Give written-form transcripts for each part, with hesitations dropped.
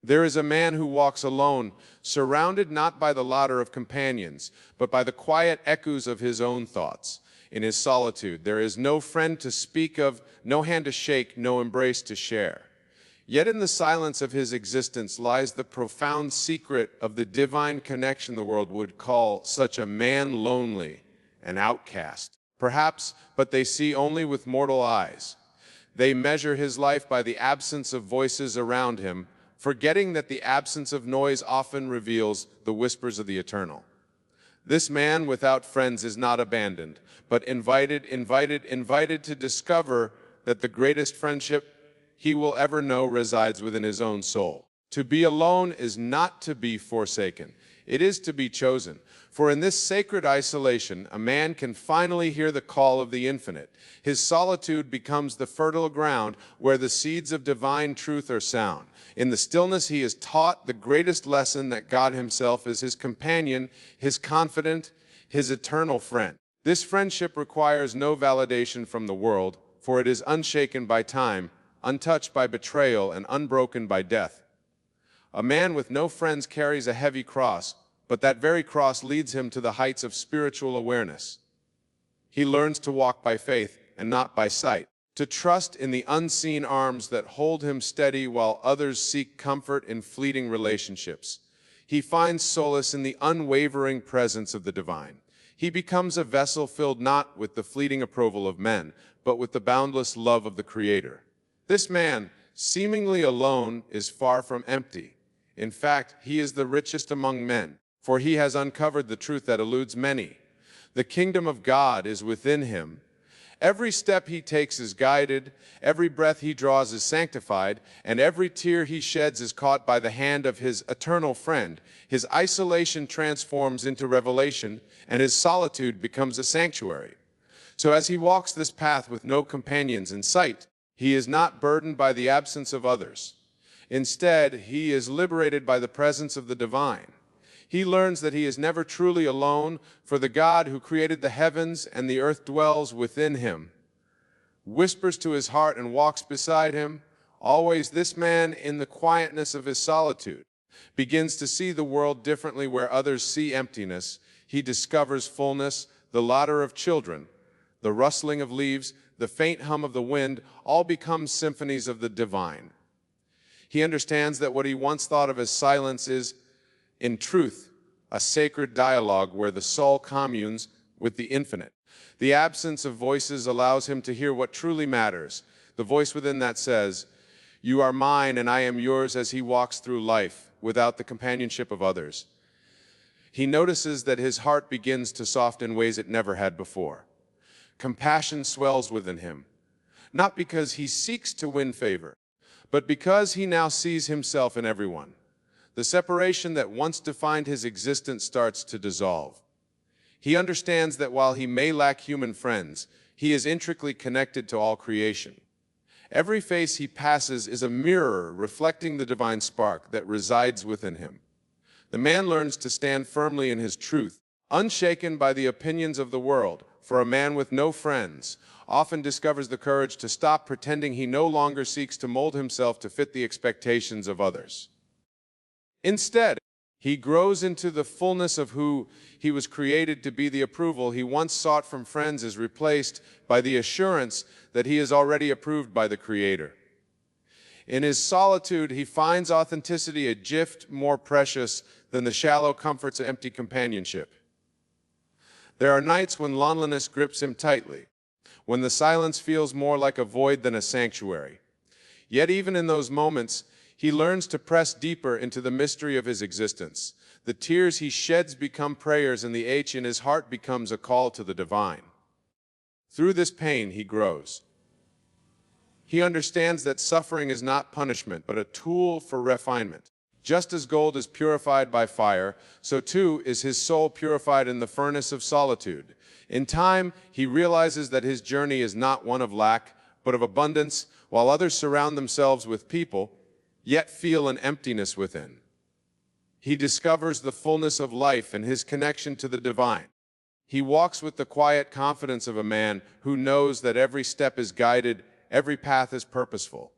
There is a man who walks alone, surrounded not by the laughter of companions, but by the quiet echoes of his own thoughts. In his solitude, there is no friend to speak of, no hand to shake, no embrace to share. Yet in the silence of his existence lies the profound secret of the divine connection the world would call such a man lonely, an outcast. Perhaps, but they see only with mortal eyes. They measure his life by the absence of voices around him, forgetting that the absence of noise often reveals the whispers of the eternal. This man without friends is not abandoned, but invited to discover that the greatest friendship he will ever know resides within his own soul. To be alone is not to be forsaken. It is to be chosen. For in this sacred isolation, a man can finally hear the call of the infinite. His solitude becomes the fertile ground where the seeds of divine truth are sown. In the stillness, he is taught the greatest lesson, that God himself is his companion, his confidant, his eternal friend. This friendship requires no validation from the world, for it is unshaken by time, untouched by betrayal, and unbroken by death. A man with no friends carries a heavy cross, but that very cross leads him to the heights of spiritual awareness. He learns to walk by faith and not by sight, to trust in the unseen arms that hold him steady while others seek comfort in fleeting relationships. He finds solace in the unwavering presence of the divine. He becomes a vessel filled not with the fleeting approval of men, but with the boundless love of the Creator. This man, seemingly alone, is far from empty. In fact, he is the richest among men, for he has uncovered the truth that eludes many. The kingdom of God is within him. Every step he takes is guided, every breath he draws is sanctified, and every tear he sheds is caught by the hand of his eternal friend. His isolation transforms into revelation, and his solitude becomes a sanctuary. So as he walks this path with no companions in sight, he is not burdened by the absence of others. Instead, he is liberated by the presence of the divine. He learns that he is never truly alone, for the God who created the heavens and the earth dwells within him, whispers to his heart and walks beside him. Always this man, in the quietness of his solitude, begins to see the world differently. Where others see emptiness, he discovers fullness. The laughter of children, the rustling of leaves, the faint hum of the wind, all become symphonies of the divine. He understands that what he once thought of as silence is, in truth, a sacred dialogue where the soul communes with the infinite. The absence of voices allows him to hear what truly matters, the voice within that says, "You are mine and I am yours," as he walks through life without the companionship of others. He notices that his heart begins to soften in ways it never had before. Compassion swells within him, not because he seeks to win favor, but because he now sees himself in everyone. The separation that once defined his existence starts to dissolve. He understands that while he may lack human friends, he is intricately connected to all creation. Every face he passes is a mirror reflecting the divine spark that resides within him. The man learns to stand firmly in his truth, unshaken by the opinions of the world, for a man with no friends often discovers the courage to stop pretending. He no longer seeks to mold himself to fit the expectations of others. Instead, he grows into the fullness of who he was created to be. The approval he once sought from friends is replaced by the assurance that he is already approved by the Creator. In his solitude, he finds authenticity, a gift more precious than the shallow comforts of empty companionship. There are nights when loneliness grips him tightly, when the silence feels more like a void than a sanctuary. Yet even in those moments, he learns to press deeper into the mystery of his existence. The tears he sheds become prayers, and the ache in his heart becomes a call to the divine. Through this pain, he grows. He understands that suffering is not punishment, but a tool for refinement. Just as gold is purified by fire, so too is his soul purified in the furnace of solitude. In time, he realizes that his journey is not one of lack, but of abundance. While others surround themselves with people, yet feel an emptiness within, he discovers the fullness of life and his connection to the divine. He walks with the quiet confidence of a man who knows that every step is guided, every path is purposeful.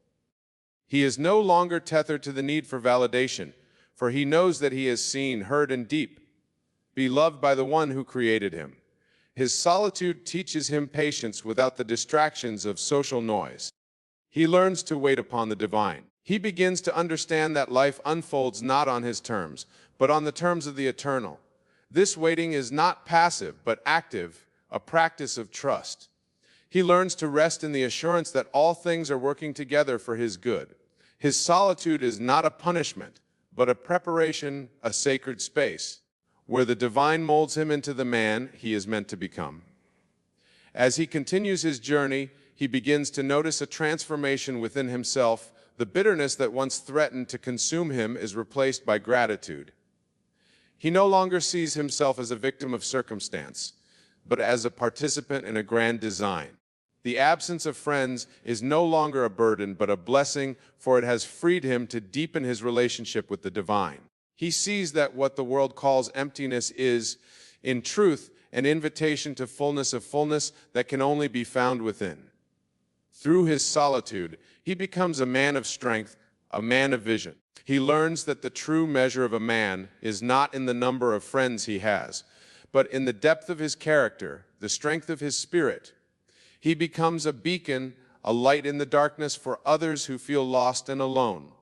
He is no longer tethered to the need for validation, for he knows that he is seen, heard, and deep, beloved by the one who created him. His solitude teaches him patience without the distractions of social noise. He learns to wait upon the divine. He begins to understand that life unfolds not on his terms, but on the terms of the eternal. This waiting is not passive, but active, a practice of trust. He learns to rest in the assurance that all things are working together for his good. His solitude is not a punishment, but a preparation, a sacred space, where the divine molds him into the man he is meant to become. As he continues his journey, he begins to notice a transformation within himself. The bitterness that once threatened to consume him is replaced by gratitude. He no longer sees himself as a victim of circumstance, but as a participant in a grand design. The absence of friends is no longer a burden, but a blessing, for it has freed him to deepen his relationship with the divine. He sees that what the world calls emptiness is, in truth, an invitation to fullness of fullness that can only be found within. Through his solitude, he becomes a man of strength, a man of vision. He learns that the true measure of a man is not in the number of friends he has, but in the depth of his character, the strength of his spirit. He becomes a beacon, a light in the darkness for others who feel lost and alone.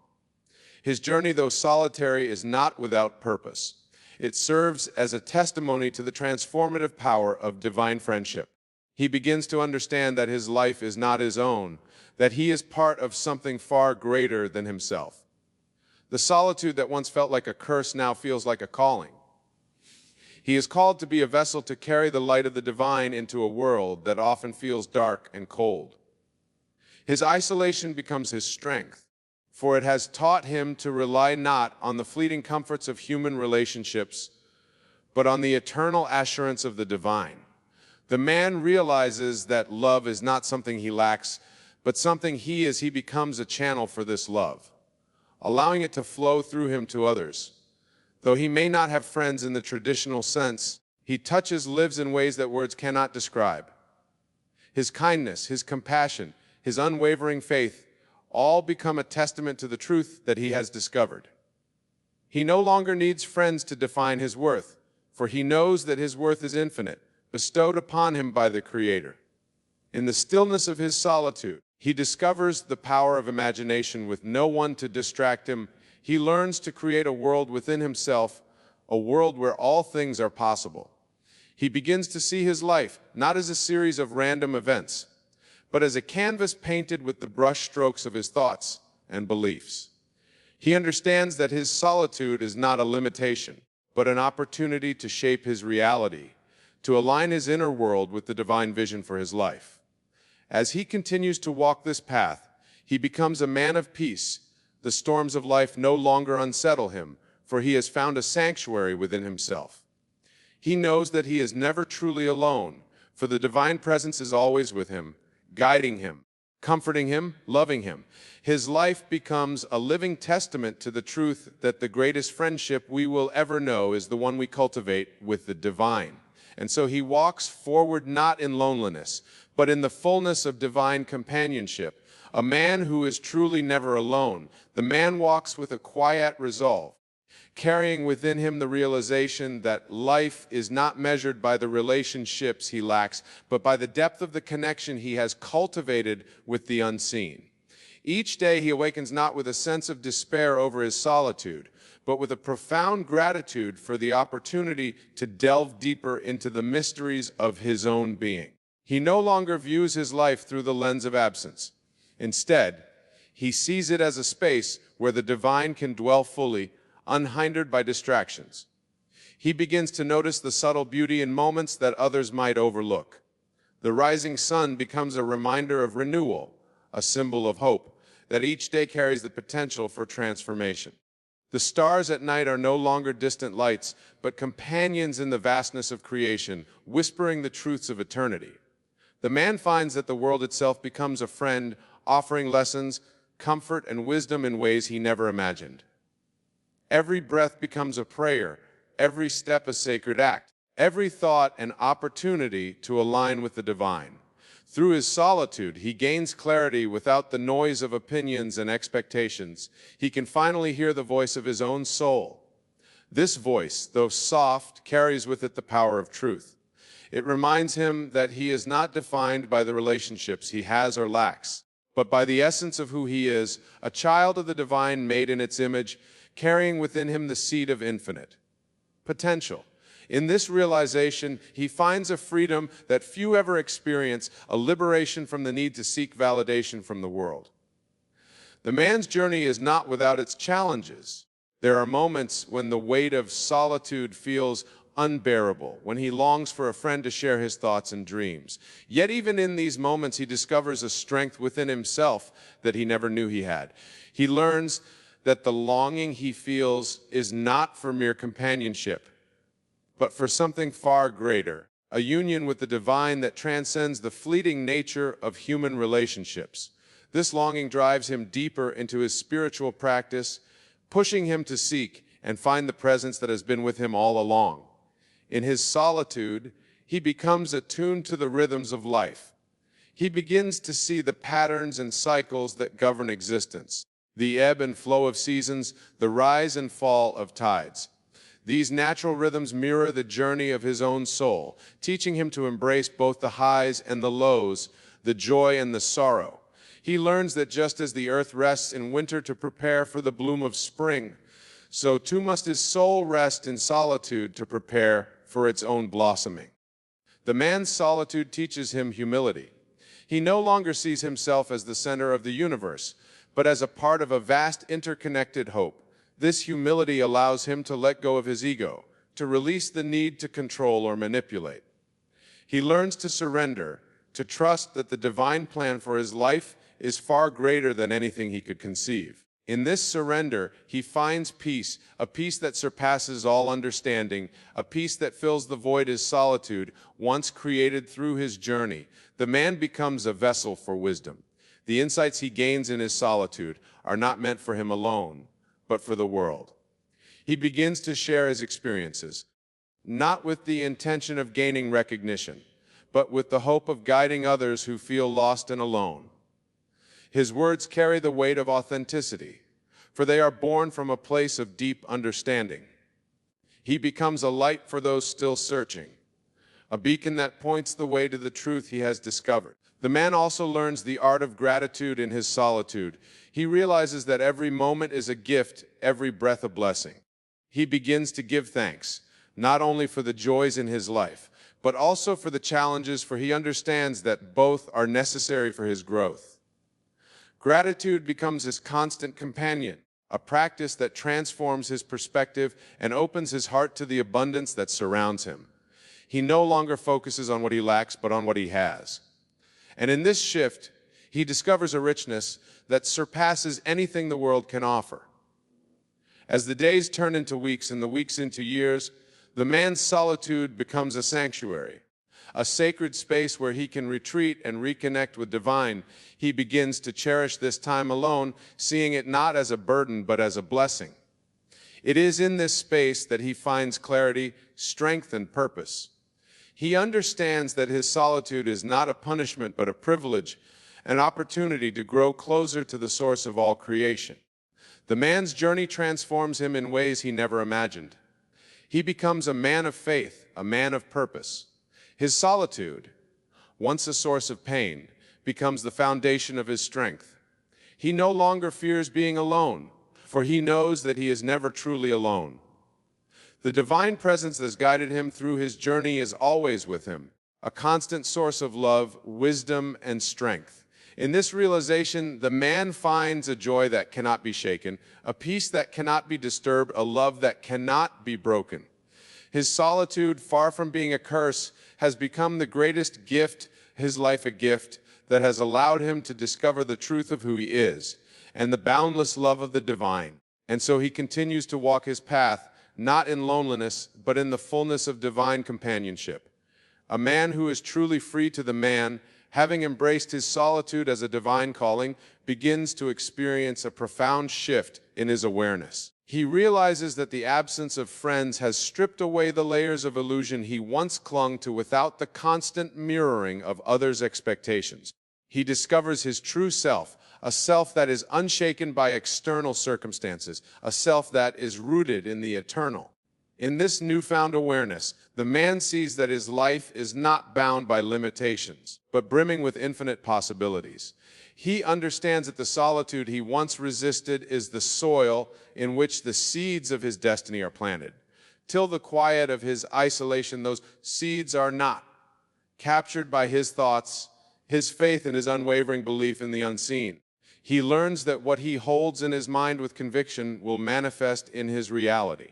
His journey, though solitary, is not without purpose. It serves as a testimony to the transformative power of divine friendship. He begins to understand that his life is not his own, that he is part of something far greater than himself. The solitude that once felt like a curse now feels like a calling. He is called to be a vessel to carry the light of the divine into a world that often feels dark and cold. His isolation becomes his strength, for it has taught him to rely not on the fleeting comforts of human relationships, but on the eternal assurance of the divine. The man realizes that love is not something he lacks, but something he is. He becomes a channel for this love, allowing it to flow through him to others. Though he may not have friends in the traditional sense, he touches lives in ways that words cannot describe. His kindness, his compassion, his unwavering faith, all become a testament to the truth that he has discovered. He no longer needs friends to define his worth, for he knows that his worth is infinite, bestowed upon him by the Creator. In the stillness of his solitude, he discovers the power of imagination with no one to distract him. He learns to create a world within himself, a world where all things are possible. He begins to see his life not as a series of random events, but as a canvas painted with the brush strokes of his thoughts and beliefs. He understands that his solitude is not a limitation, but an opportunity to shape his reality, to align his inner world with the divine vision for his life. As he continues to walk this path, he becomes a man of peace. The storms of life no longer unsettle him, for he has found a sanctuary within himself. He knows that he is never truly alone, for the divine presence is always with him, guiding him, comforting him, loving him. His life becomes a living testament to the truth that the greatest friendship we will ever know is the one we cultivate with the divine. And so he walks forward not in loneliness, but in the fullness of divine companionship. A man who is truly never alone. The man walks with a quiet resolve, carrying within him the realization that life is not measured by the relationships he lacks, but by the depth of the connection he has cultivated with the unseen. Each day he awakens not with a sense of despair over his solitude, but with a profound gratitude for the opportunity to delve deeper into the mysteries of his own being. He no longer views his life through the lens of absence. Instead, he sees it as a space where the divine can dwell fully, unhindered by distractions. He begins to notice the subtle beauty in moments that others might overlook. The rising sun becomes a reminder of renewal, a symbol of hope, that each day carries the potential for transformation. The stars at night are no longer distant lights, but companions in the vastness of creation, whispering the truths of eternity. The man finds that the world itself becomes a friend, offering lessons, comfort, and wisdom in ways he never imagined. Every breath becomes a prayer, every step a sacred act, every thought an opportunity to align with the divine. Through his solitude, he gains clarity without the noise of opinions and expectations. He can finally hear the voice of his own soul. This voice, though soft, carries with it the power of truth. It reminds him that he is not defined by the relationships he has or lacks, but by the essence of who he is, a child of the divine made in its image, carrying within him the seed of infinite potential. In this realization, he finds a freedom that few ever experience, a liberation from the need to seek validation from the world. The man's journey is not without its challenges. There are moments when the weight of solitude feels unbearable, when he longs for a friend to share his thoughts and dreams. Yet even in these moments, he discovers a strength within himself that he never knew he had. He learns that the longing he feels is not for mere companionship, but for something far greater, a union with the divine that transcends the fleeting nature of human relationships. This longing drives him deeper into his spiritual practice, pushing him to seek and find the presence that has been with him all along. In his solitude, he becomes attuned to the rhythms of life. He begins to see the patterns and cycles that govern existence, the ebb and flow of seasons, the rise and fall of tides. These natural rhythms mirror the journey of his own soul, teaching him to embrace both the highs and the lows, the joy and the sorrow. He learns that just as the earth rests in winter to prepare for the bloom of spring, so too must his soul rest in solitude to prepare for its own blossoming. The man's solitude teaches him humility. He no longer sees himself as the center of the universe, but as a part of a vast interconnected hope. This humility allows him to let go of his ego, to release the need to control or manipulate. He learns to surrender, to trust that the divine plan for his life is far greater than anything he could conceive. In this surrender, he finds peace, a peace that surpasses all understanding, a peace that fills the void his solitude once created through his journey. The man becomes a vessel for wisdom. The insights he gains in his solitude are not meant for him alone, but for the world. He begins to share his experiences, not with the intention of gaining recognition, but with the hope of guiding others who feel lost and alone. His words carry the weight of authenticity, for they are born from a place of deep understanding. He becomes a light for those still searching, a beacon that points the way to the truth he has discovered. The man also learns the art of gratitude in his solitude. He realizes that every moment is a gift, every breath a blessing. He begins to give thanks, not only for the joys in his life, but also for the challenges, for he understands that both are necessary for his growth. Gratitude becomes his constant companion, a practice that transforms his perspective and opens his heart to the abundance that surrounds him. He no longer focuses on what he lacks, but on what he has. And in this shift, he discovers a richness that surpasses anything the world can offer. As the days turn into weeks and the weeks into years, the man's solitude becomes a sanctuary, a sacred space where he can retreat and reconnect with divine. He begins to cherish this time alone, seeing it not as a burden but as a blessing. It is in this space that he finds clarity, strength, and purpose. He understands that his solitude is not a punishment but a privilege, an opportunity to grow closer to the source of all creation. The man's journey transforms him in ways he never imagined. He becomes a man of faith, a man of purpose. His solitude, once a source of pain, becomes the foundation of his strength. He no longer fears being alone, for he knows that he is never truly alone. The divine presence that has guided him through his journey is always with him, a constant source of love, wisdom, and strength. In this realization, the man finds a joy that cannot be shaken, a peace that cannot be disturbed, a love that cannot be broken. His solitude, far from being a curse, has become the greatest gift, his life a gift, that has allowed him to discover the truth of who he is and the boundless love of the divine. And so he continues to walk his path, not in loneliness, but in the fullness of divine companionship. A man who is truly free to the man, having embraced his solitude as a divine calling, begins to experience a profound shift in his awareness. He realizes that the absence of friends has stripped away the layers of illusion he once clung to without the constant mirroring of others' expectations. He discovers his true self, a self that is unshaken by external circumstances, a self that is rooted in the eternal. In this newfound awareness, the man sees that his life is not bound by limitations, but brimming with infinite possibilities. He understands that the solitude he once resisted is the soil in which the seeds of his destiny are planted. Till the quiet of his isolation, those seeds are not captured by his thoughts, his faith, and his unwavering belief in the unseen. He learns that what he holds in his mind with conviction will manifest in his reality.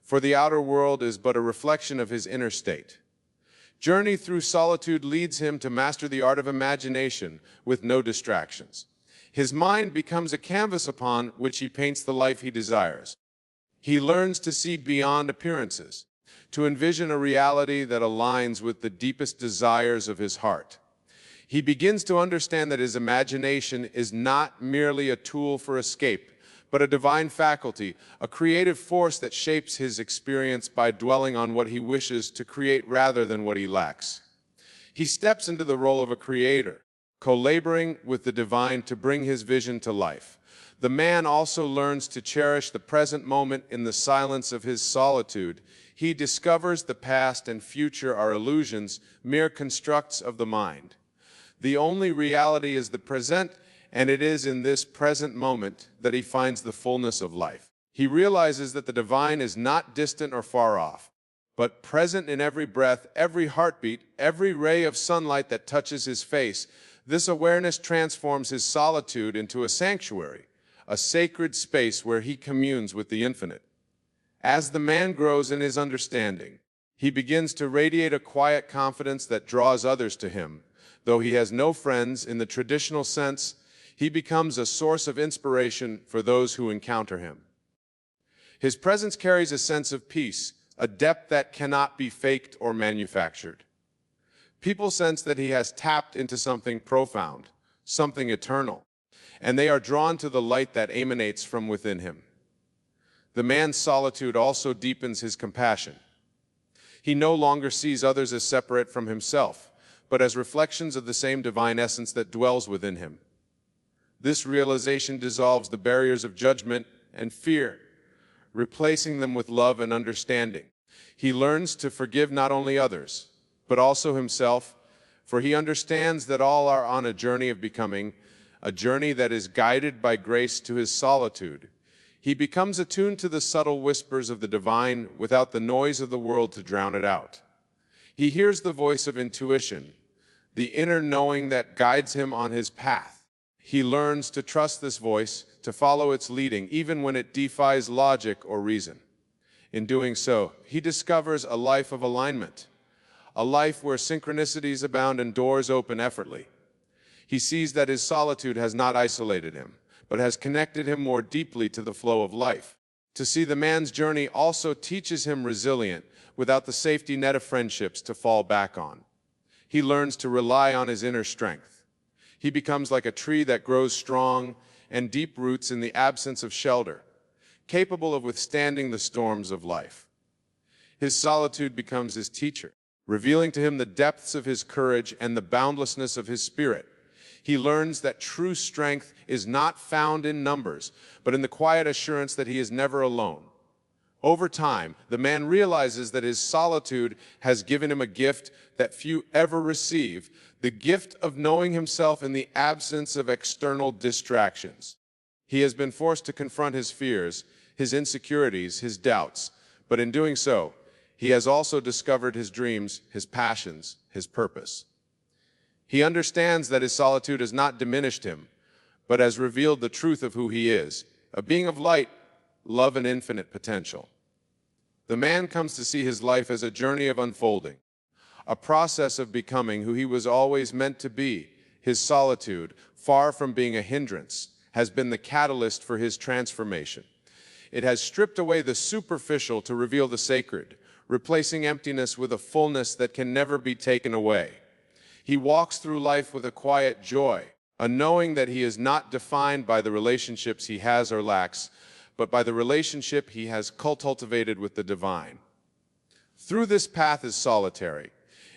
For the outer world is but a reflection of his inner state. Journey through solitude leads him to master the art of imagination with no distractions. His mind becomes a canvas upon which he paints the life he desires. He learns to see beyond appearances, to envision a reality that aligns with the deepest desires of his heart. He begins to understand that his imagination is not merely a tool for escape, but a divine faculty, a creative force that shapes his experience by dwelling on what he wishes to create rather than what he lacks. He steps into the role of a creator, co-laboring with the divine to bring his vision to life. The man also learns to cherish the present moment in the silence of his solitude. He discovers the past and future are illusions, mere constructs of the mind. The only reality is the present, and it is in this present moment that he finds the fullness of life. He realizes that the divine is not distant or far off, but present in every breath, every heartbeat, every ray of sunlight that touches his face. This awareness transforms his solitude into a sanctuary, a sacred space where he communes with the infinite. As the man grows in his understanding, he begins to radiate a quiet confidence that draws others to him. Though he has no friends in the traditional sense, he becomes a source of inspiration for those who encounter him. His presence carries a sense of peace, a depth that cannot be faked or manufactured. People sense that he has tapped into something profound, something eternal, and they are drawn to the light that emanates from within him. The man's solitude also deepens his compassion. He no longer sees others as separate from himself, but as reflections of the same divine essence that dwells within him. This realization dissolves the barriers of judgment and fear, replacing them with love and understanding. He learns to forgive not only others, but also himself, for he understands that all are on a journey of becoming, a journey that is guided by grace to his solitude. He becomes attuned to the subtle whispers of the divine without the noise of the world to drown it out. He hears the voice of intuition, the inner knowing that guides him on his path. He learns to trust this voice, to follow its leading, even when it defies logic or reason. In doing so, he discovers a life of alignment, a life where synchronicities abound and doors open effortlessly. He sees that his solitude has not isolated him, but has connected him more deeply to the flow of life. To see the man's journey also teaches him resilience, without the safety net of friendships to fall back on. He learns to rely on his inner strength. He becomes like a tree that grows strong and deep roots in the absence of shelter, capable of withstanding the storms of life. His solitude becomes his teacher, revealing to him the depths of his courage and the boundlessness of his spirit. He learns that true strength is not found in numbers, but in the quiet assurance that he is never alone. Over time, the man realizes that his solitude has given him a gift that few ever receive, the gift of knowing himself in the absence of external distractions. He has been forced to confront his fears, his insecurities, his doubts, but in doing so, he has also discovered his dreams, his passions, his purpose. He understands that his solitude has not diminished him, but has revealed the truth of who he is, a being of light, love, and infinite potential. The man comes to see his life as a journey of unfolding, a process of becoming who he was always meant to be. His solitude, far from being a hindrance, has been the catalyst for his transformation. It has stripped away the superficial to reveal the sacred, replacing emptiness with a fullness that can never be taken away. He walks through life with a quiet joy, a knowing that he is not defined by the relationships he has or lacks, but by the relationship he has cultivated with the divine. Through this path is solitary.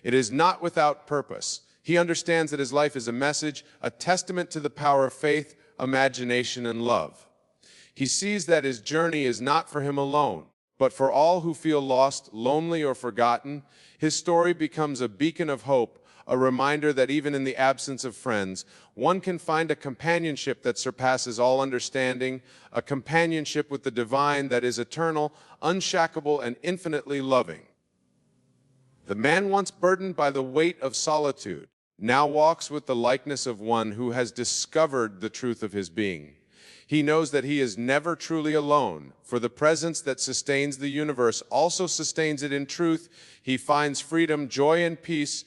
It is not without purpose. He understands that his life is a message, a testament to the power of faith, imagination, and love. He sees that his journey is not for him alone, but for all who feel lost, lonely, or forgotten. His story becomes a beacon of hope, a reminder that even in the absence of friends, one can find a companionship that surpasses all understanding, a companionship with the divine that is eternal, unshackable, and infinitely loving. The man once burdened by the weight of solitude now walks with the likeness of one who has discovered the truth of his being. He knows that he is never truly alone, for the presence that sustains the universe also sustains it in truth. He finds freedom, joy, and peace,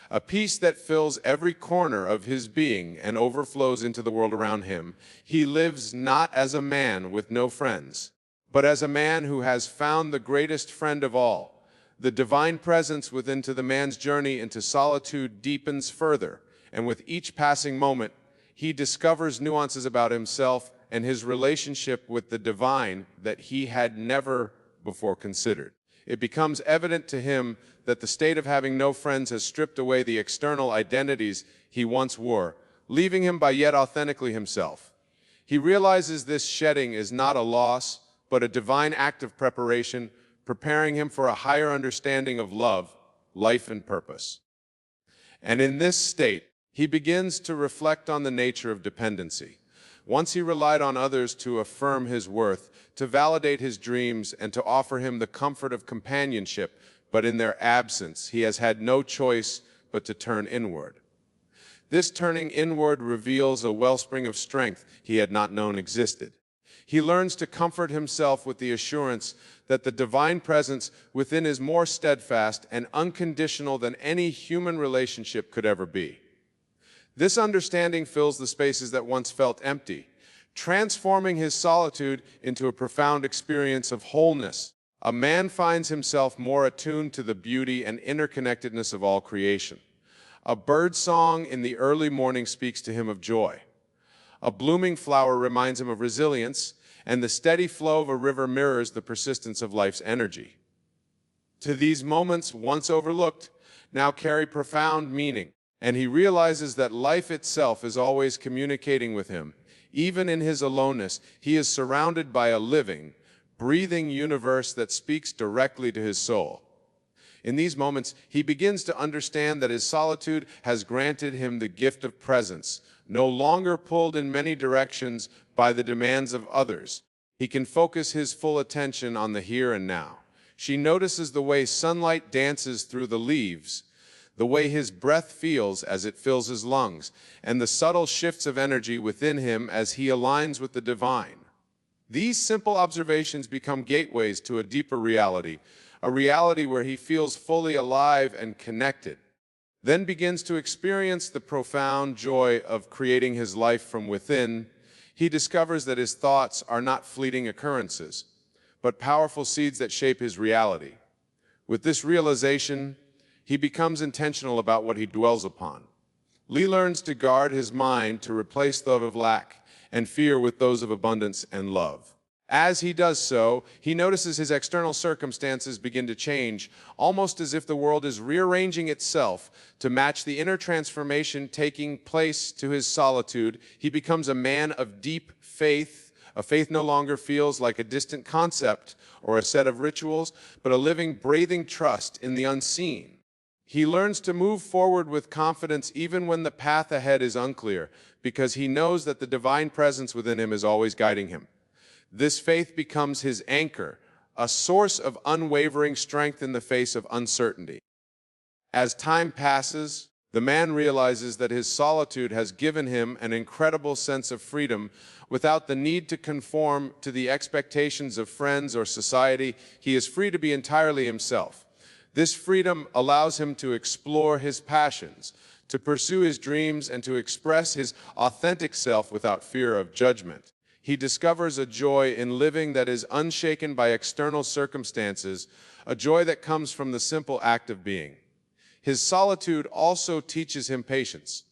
a peace that fills every corner of his being and overflows into the world around him. He lives not as a man with no friends, but as a man who has found the greatest friend of all. The divine presence within the man's journey into solitude deepens further, and with each passing moment, he discovers nuances about himself and his relationship with the divine that he had never before considered. It becomes evident to him that the state of having no friends has stripped away the external identities he once wore, leaving him by yet authentically himself. He realizes this shedding is not a loss, but a divine act of preparation, preparing him for a higher understanding of love, life, and purpose. And in this state, he begins to reflect on the nature of dependency. Once he relied on others to affirm his worth, to validate his dreams, and to offer him the comfort of companionship, but in their absence, he has had no choice but to turn inward. This turning inward reveals a wellspring of strength he had not known existed. He learns to comfort himself with the assurance that the divine presence within is more steadfast and unconditional than any human relationship could ever be. This understanding fills the spaces that once felt empty, transforming his solitude into a profound experience of wholeness. A man finds himself more attuned to the beauty and interconnectedness of all creation. A bird song in the early morning speaks to him of joy. A blooming flower reminds him of resilience, and the steady flow of a river mirrors the persistence of life's energy. To these moments, once overlooked, now carry profound meaning, and he realizes that life itself is always communicating with him. Even in his aloneness, he is surrounded by a living, breathing universe that speaks directly to his soul. In these moments, he begins to understand that his solitude has granted him the gift of presence, no longer pulled in many directions by the demands of others. He can focus his full attention on the here and now. She notices the way sunlight dances through the leaves, the way his breath feels as it fills his lungs, and the subtle shifts of energy within him as he aligns with the divine. These simple observations become gateways to a deeper reality, a reality where he feels fully alive and connected, then begins to experience the profound joy of creating his life from within. He discovers that his thoughts are not fleeting occurrences, but powerful seeds that shape his reality. With this realization, he becomes intentional about what he dwells upon. Lee learns to guard his mind to replace those of lack and fear with those of abundance and love. As he does so, he notices his external circumstances begin to change, almost as if the world is rearranging itself to match the inner transformation taking place to his solitude. He becomes a man of deep faith. A faith no longer feels like a distant concept or a set of rituals, but a living, breathing trust in the unseen. He learns to move forward with confidence even when the path ahead is unclear, because he knows that the divine presence within him is always guiding him. This faith becomes his anchor, a source of unwavering strength in the face of uncertainty. As time passes, the man realizes that his solitude has given him an incredible sense of freedom. Without the need to conform to the expectations of friends or society, he is free to be entirely himself. This freedom allows him to explore his passions, to pursue his dreams, and to express his authentic self without fear of judgment. He discovers a joy in living that is unshaken by external circumstances, a joy that comes from the simple act of being. His solitude also teaches him patience.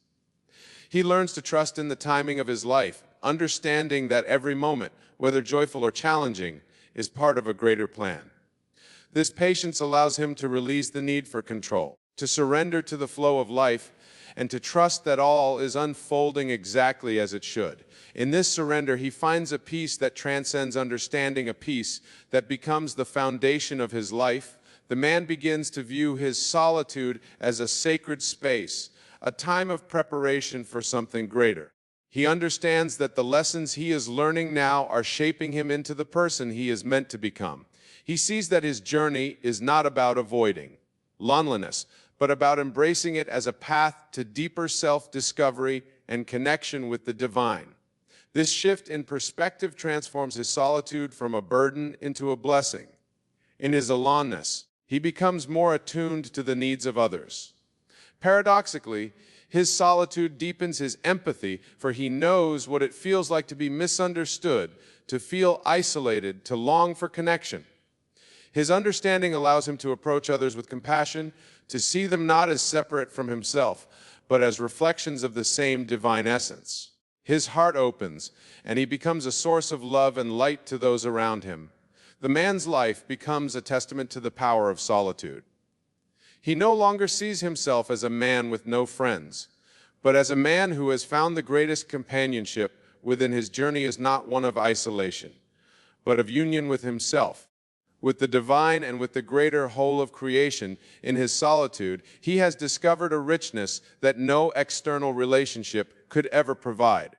He learns to trust in the timing of his life, understanding that every moment, whether joyful or challenging, is part of a greater plan. This patience allows him to release the need for control, to surrender to the flow of life, and to trust that all is unfolding exactly as it should. In this surrender, he finds a peace that transcends understanding, a peace that becomes the foundation of his life. The man begins to view his solitude as a sacred space, a time of preparation for something greater. He understands that the lessons he is learning now are shaping him into the person he is meant to become. He sees that his journey is not about avoiding loneliness, but about embracing it as a path to deeper self-discovery and connection with the divine. This shift in perspective transforms his solitude from a burden into a blessing. In his aloneness, he becomes more attuned to the needs of others. Paradoxically, his solitude deepens his empathy, for he knows what it feels like to be misunderstood, to feel isolated, to long for connection. His understanding allows him to approach others with compassion, to see them not as separate from himself, but as reflections of the same divine essence. His heart opens, and he becomes a source of love and light to those around him. The man's life becomes a testament to the power of solitude. He no longer sees himself as a man with no friends, but as a man who has found the greatest companionship within his journey is not one of isolation, but of union with himself, with the divine and with the greater whole of creation. In his solitude, he has discovered a richness that no external relationship could ever provide.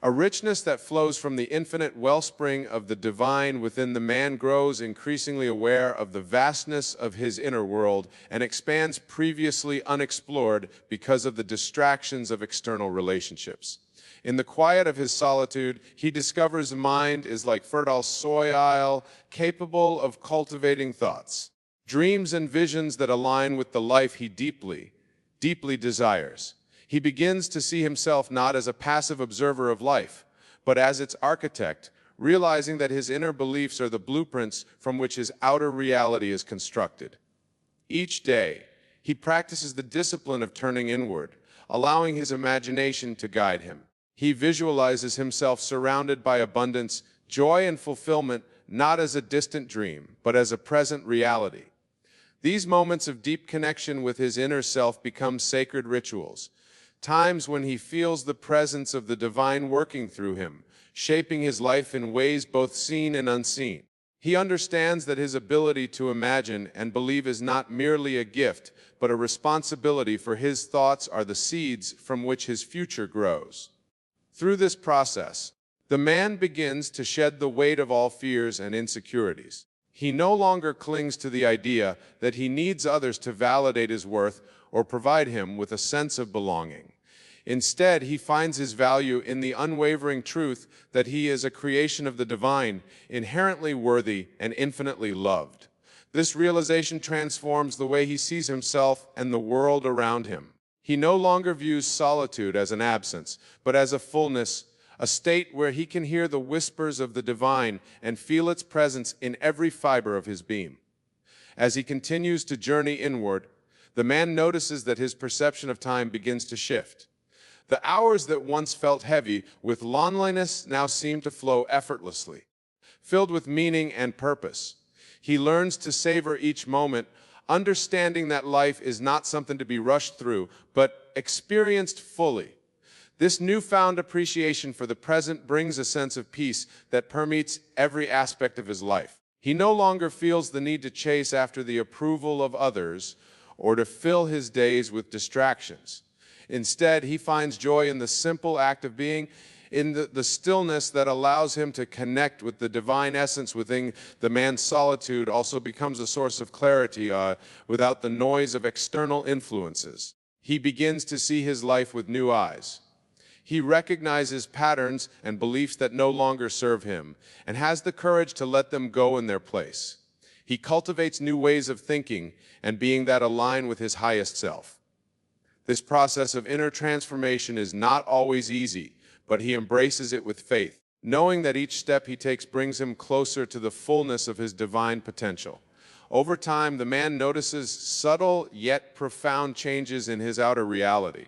A richness that flows from the infinite wellspring of the divine within. The man grows increasingly aware of the vastness of his inner world and expands previously unexplored because of the distractions of external relationships. In the quiet of his solitude, he discovers the mind is like fertile soil, capable of cultivating thoughts, dreams and visions that align with the life he deeply, deeply desires. He begins to see himself not as a passive observer of life, but as its architect, realizing that his inner beliefs are the blueprints from which his outer reality is constructed. Each day, he practices the discipline of turning inward, allowing his imagination to guide him. He visualizes himself surrounded by abundance, joy, and fulfillment, not as a distant dream, but as a present reality. These moments of deep connection with his inner self become sacred rituals, times when he feels the presence of the divine working through him, shaping his life in ways both seen and unseen. He understands that his ability to imagine and believe is not merely a gift, but a responsibility, for his thoughts are the seeds from which his future grows. Through this process, the man begins to shed the weight of all fears and insecurities. He no longer clings to the idea that he needs others to validate his worth or provide him with a sense of belonging. Instead, he finds his value in the unwavering truth that he is a creation of the divine, inherently worthy and infinitely loved. This realization transforms the way he sees himself and the world around him. He no longer views solitude as an absence, but as a fullness, a state where he can hear the whispers of the divine and feel its presence in every fiber of his being. As he continues to journey inward, the man notices that his perception of time begins to shift. The hours that once felt heavy with loneliness now seem to flow effortlessly, filled with meaning and purpose. He learns to savor each moment, understanding that life is not something to be rushed through, but experienced fully. This newfound appreciation for the present brings a sense of peace that permeates every aspect of his life. He no longer feels the need to chase after the approval of others or to fill his days with distractions. Instead, he finds joy in the simple act of being, in the stillness that allows him to connect with the divine essence within. The man's solitude also becomes a source of clarity without the noise of external influences. He begins to see his life with new eyes. He recognizes patterns and beliefs that no longer serve him, and has the courage to let them go in their place. He cultivates new ways of thinking and being that align with his highest self. This process of inner transformation is not always easy, but he embraces it with faith, knowing that each step he takes brings him closer to the fullness of his divine potential. Over time, the man notices subtle yet profound changes in his outer reality.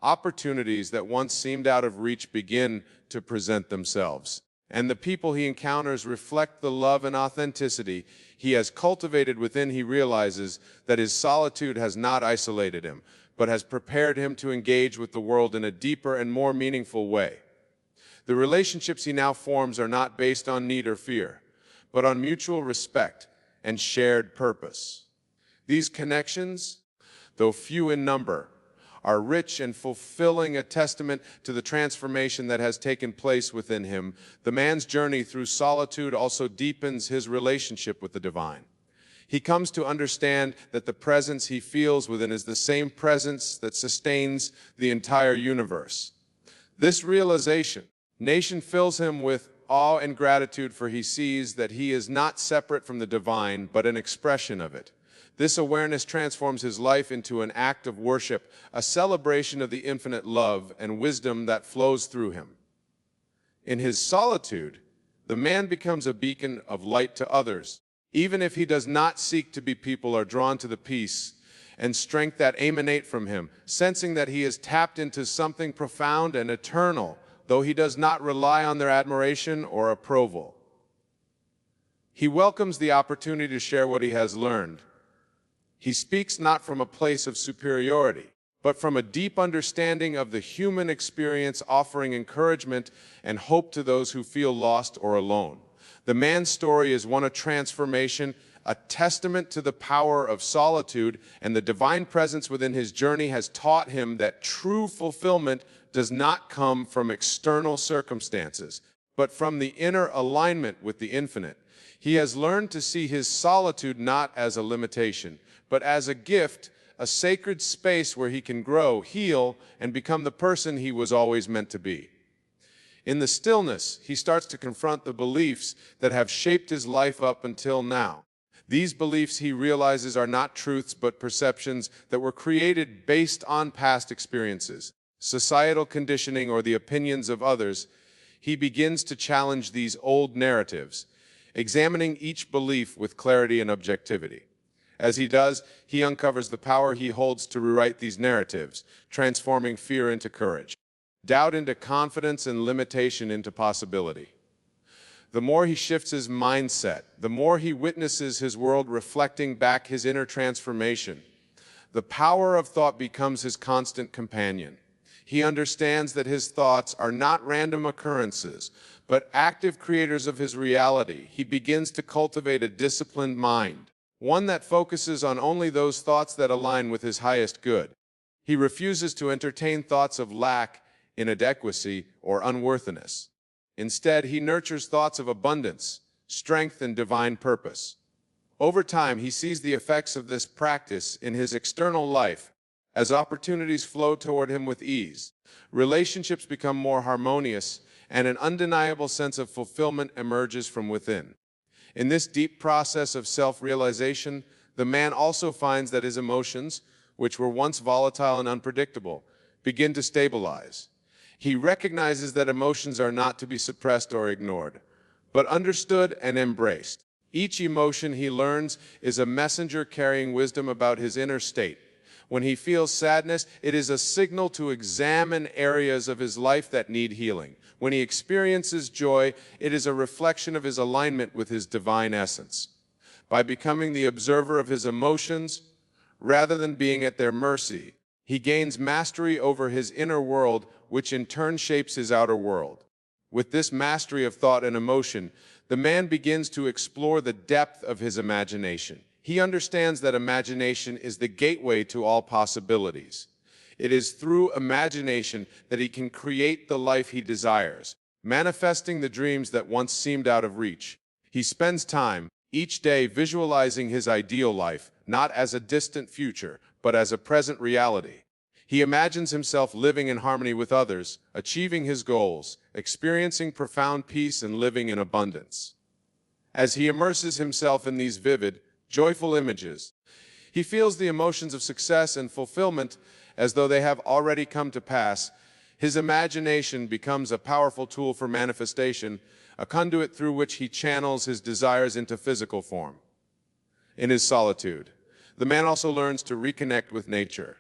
Opportunities that once seemed out of reach begin to present themselves. and the people he encounters reflect the love and authenticity he has cultivated within. He realizes that his solitude has not isolated him, but has prepared him to engage with the world in a deeper and more meaningful way. The relationships he now forms are not based on need or fear, but on mutual respect and shared purpose. These connections, though few in number, are rich and fulfilling, a testament to the transformation that has taken place within him. The man's journey through solitude also deepens his relationship with the divine. He comes to understand that the presence he feels within is the same presence that sustains the entire universe. This realization fills him with awe and gratitude, for he sees that he is not separate from the divine, but an expression of it. This awareness transforms his life into an act of worship, a celebration of the infinite love and wisdom that flows through him. In his solitude, the man becomes a beacon of light to others. Even if he does not seek to be, people are drawn to the peace and strength that emanate from him, sensing that he is tapped into something profound and eternal, though he does not rely on their admiration or approval. He welcomes the opportunity to share what he has learned. He speaks not from a place of superiority, but from a deep understanding of the human experience, offering encouragement and hope to those who feel lost or alone. The man's story is one of transformation, a testament to the power of solitude, and the divine presence within his journey has taught him that true fulfillment does not come from external circumstances, but from the inner alignment with the infinite. He has learned to see his solitude not as a limitation, but as a gift, a sacred space where he can grow, heal, and become the person he was always meant to be. In the stillness, he starts to confront the beliefs that have shaped his life up until now. These beliefs, he realizes, are not truths but perceptions that were created based on past experiences, societal conditioning, or the opinions of others. He begins to challenge these old narratives, examining each belief with clarity and objectivity. As he does, he uncovers the power he holds to rewrite these narratives, transforming fear into courage, doubt into confidence, and limitation into possibility. The more he shifts his mindset, the more he witnesses his world reflecting back his inner transformation. The power of thought becomes his constant companion. He understands that his thoughts are not random occurrences, but active creators of his reality. He begins to cultivate a disciplined mind, one that focuses on only those thoughts that align with his highest good. He refuses to entertain thoughts of lack, inadequacy, or unworthiness. Instead, he nurtures thoughts of abundance, strength, and divine purpose. Over time, he sees the effects of this practice in his external life as opportunities flow toward him with ease. Relationships become more harmonious, and an undeniable sense of fulfillment emerges from within. In this deep process of self-realization, the man also finds that his emotions, which were once volatile and unpredictable, begin to stabilize. He recognizes that emotions are not to be suppressed or ignored, but understood and embraced. Each emotion, he learns, is a messenger carrying wisdom about his inner state. When he feels sadness, it is a signal to examine areas of his life that need healing. When he experiences joy, it is a reflection of his alignment with his divine essence. By becoming the observer of his emotions, rather than being at their mercy, he gains mastery over his inner world, which in turn shapes his outer world. With this mastery of thought and emotion, the man begins to explore the depth of his imagination. He understands that imagination is the gateway to all possibilities. It is through imagination that he can create the life he desires, manifesting the dreams that once seemed out of reach. He spends time, each day, visualizing his ideal life, not as a distant future, but as a present reality. He imagines himself living in harmony with others, achieving his goals, experiencing profound peace, and living in abundance. As he immerses himself in these vivid, joyful images, he feels the emotions of success and fulfillment as though they have already come to pass. His imagination becomes a powerful tool for manifestation, a conduit through which he channels his desires into physical form. In his solitude, the man also learns to reconnect with nature.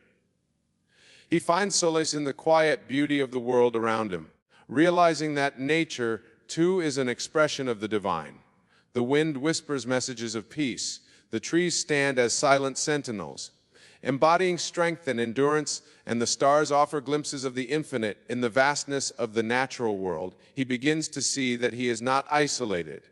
He finds solace in the quiet beauty of the world around him, realizing that nature Two is an expression of the divine. The wind whispers messages of peace. The trees stand as silent sentinels, embodying strength and endurance, and the stars offer glimpses of the infinite in the vastness of the natural world. He begins to see that he is not isolated,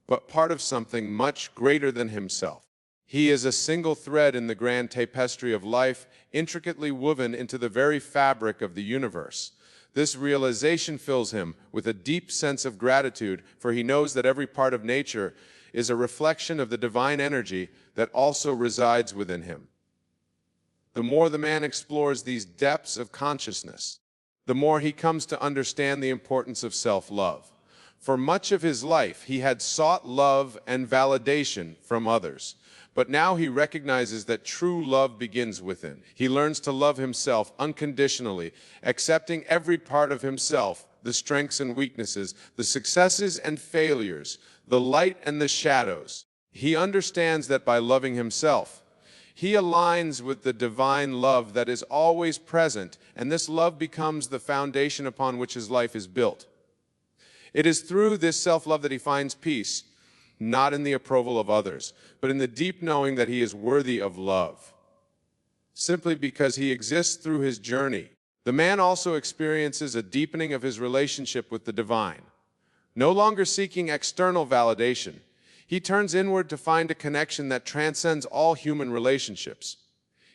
but part of something much greater than himself. He is a single thread in the grand tapestry of life, intricately woven into the very fabric of the universe. This realization fills him with a deep sense of gratitude, for he knows that every part of nature is a reflection of the divine energy that also resides within him. The more the man explores these depths of consciousness, the more he comes to understand the importance of self-love. For much of his life, he had sought love and validation from others. But now he recognizes that true love begins within. He learns to love himself unconditionally, accepting every part of himself, the strengths and weaknesses, the successes and failures, the light and the shadows. He understands that by loving himself, he aligns with the divine love that is always present, and this love becomes the foundation upon which his life is built. It is through this self-love that he finds peace, not in the approval of others, but in the deep knowing that he is worthy of love, simply because he exists through his journey. The man also experiences a deepening of his relationship with the divine. No longer seeking external validation, he turns inward to find a connection that transcends all human relationships.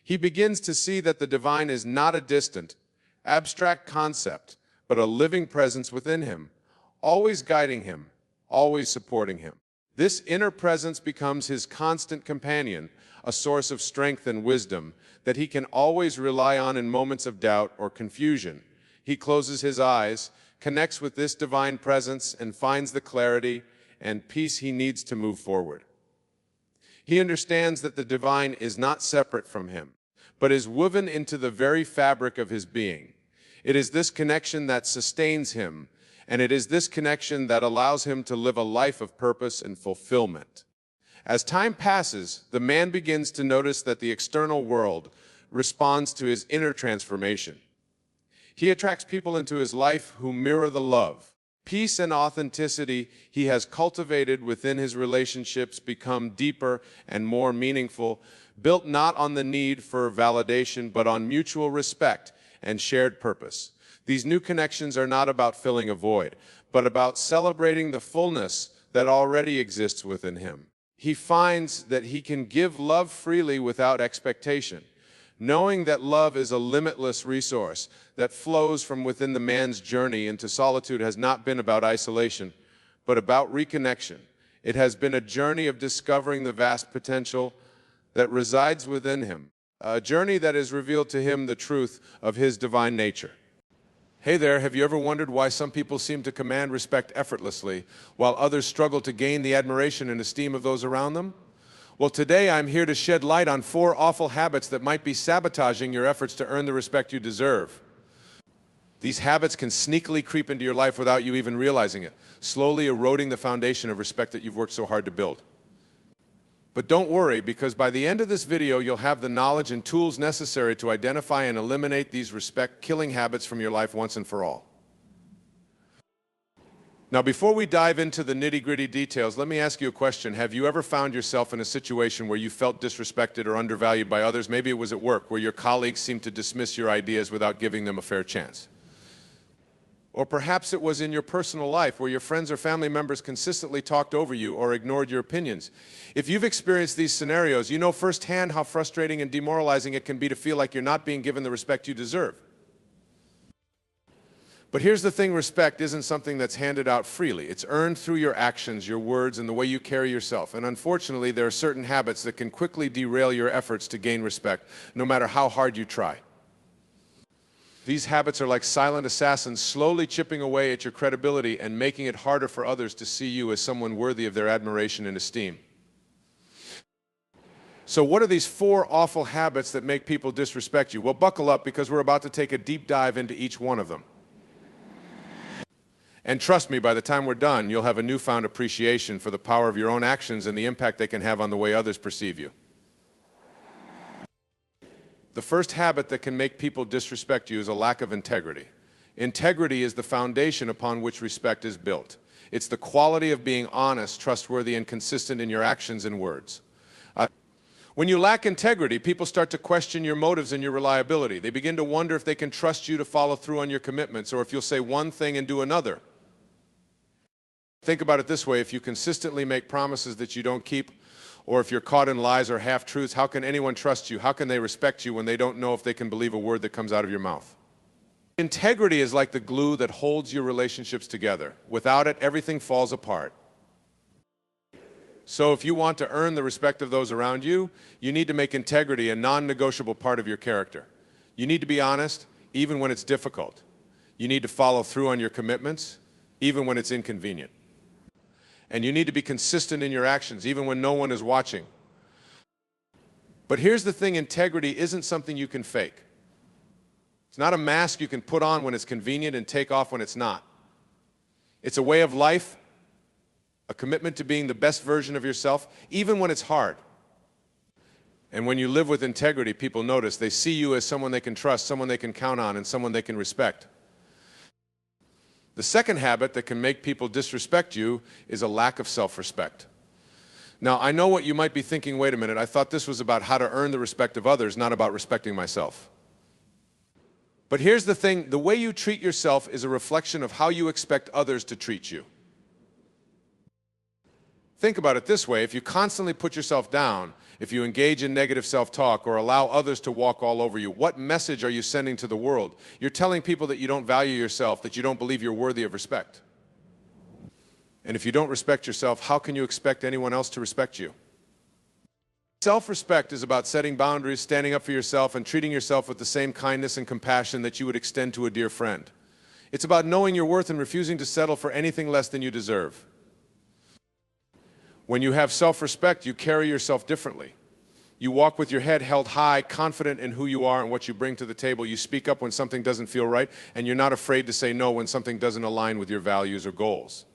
He begins to see that the divine is not a distant, abstract concept, but a living presence within him, always guiding him, always supporting him. This inner presence becomes his constant companion, a source of strength and wisdom that he can always rely on in moments of doubt or confusion. He closes his eyes, connects with this divine presence, and finds the clarity and peace he needs to move forward. He understands that the divine is not separate from him, but is woven into the very fabric of his being. It is this connection that sustains him, and it is this connection that allows him to live a life of purpose and fulfillment. As time passes, the man begins to notice that the external world responds to his inner transformation. He attracts people into his life who mirror the love, peace, and authenticity he has cultivated within his relationships become deeper and more meaningful, built not on the need for validation, but on mutual respect and shared purpose. These new connections are not about filling a void, but about celebrating the fullness that already exists within him. He finds that he can give love freely without expectation, knowing that love is a limitless resource that flows from within. The man's journey into solitude has not been about isolation, but about reconnection. It has been a journey of discovering the vast potential that resides within him, a journey that has revealed to him the truth of his divine nature. Hey there, have you ever wondered why some people seem to command respect effortlessly, while others struggle to gain the admiration and esteem of those around them? Well, today I'm here to shed light on 4 awful habits that might be sabotaging your efforts to earn the respect you deserve. These habits can sneakily creep into your life without you even realizing it, slowly eroding the foundation of respect that you've worked so hard to build. But don't worry, because by the end of this video, you'll have the knowledge and tools necessary to identify and eliminate these respect-killing habits from your life once and for all. Now, before we dive into the nitty-gritty details, let me ask you a question. Have you ever found yourself in a situation where you felt disrespected or undervalued by others? Maybe it was at work, where your colleagues seemed to dismiss your ideas without giving them a fair chance. Or perhaps it was in your personal life, where your friends or family members consistently talked over you or ignored your opinions. If you've experienced these scenarios, you know firsthand how frustrating and demoralizing it can be to feel like you're not being given the respect you deserve. But here's the thing, respect isn't something that's handed out freely. It's earned through your actions, your words, and the way you carry yourself. And unfortunately, there are certain habits that can quickly derail your efforts to gain respect, no matter how hard you try. These habits are like silent assassins, slowly chipping away at your credibility and making it harder for others to see you as someone worthy of their admiration and esteem. So what are these 4 awful habits that make people disrespect you? Well, buckle up, because we're about to take a deep dive into each one of them. And trust me, by the time we're done, you'll have a newfound appreciation for the power of your own actions and the impact they can have on the way others perceive you. The first habit that can make people disrespect you is a lack of integrity. Integrity is the foundation upon which respect is built. It's the quality of being honest, trustworthy, and consistent in your actions and words. When you lack integrity, people start to question your motives and your reliability. They begin to wonder if they can trust you to follow through on your commitments, or if you'll say one thing and do another. Think about it this way: if you consistently make promises that you don't keep, or if you're caught in lies or half-truths, how can anyone trust you? How can they respect you when they don't know if they can believe a word that comes out of your mouth? Integrity is like the glue that holds your relationships together. Without it, everything falls apart. So if you want to earn the respect of those around you, you need to make integrity a non-negotiable part of your character. You need to be honest, even when it's difficult. You need to follow through on your commitments, even when it's inconvenient. And you need to be consistent in your actions, even when no one is watching. But here's the thing: integrity isn't something you can fake. It's not a mask you can put on when it's convenient and take off when it's not. It's a way of life, a commitment to being the best version of yourself, even when it's hard. And when you live with integrity, people notice. They see you as someone they can trust, someone they can count on, and someone they can respect. The second habit that can make people disrespect you is a lack of self-respect. Now, I know what you might be thinking: wait a minute, I thought this was about how to earn the respect of others, not about respecting myself. But here's the thing: the way you treat yourself is a reflection of how you expect others to treat you. Think about it this way: if you constantly put yourself down, if you engage in negative self-talk or allow others to walk all over you, what message are you sending to the world? You're telling people that you don't value yourself, that you don't believe you're worthy of respect. And if you don't respect yourself, how can you expect anyone else to respect you? Self-respect is about setting boundaries, standing up for yourself, and treating yourself with the same kindness and compassion that you would extend to a dear friend. It's about knowing your worth and refusing to settle for anything less than you deserve. When you have self-respect, you carry yourself differently. You walk with your head held high, confident in who you are and what you bring to the table. You speak up when something doesn't feel right, and you're not afraid to say no when something doesn't align with your values or goals.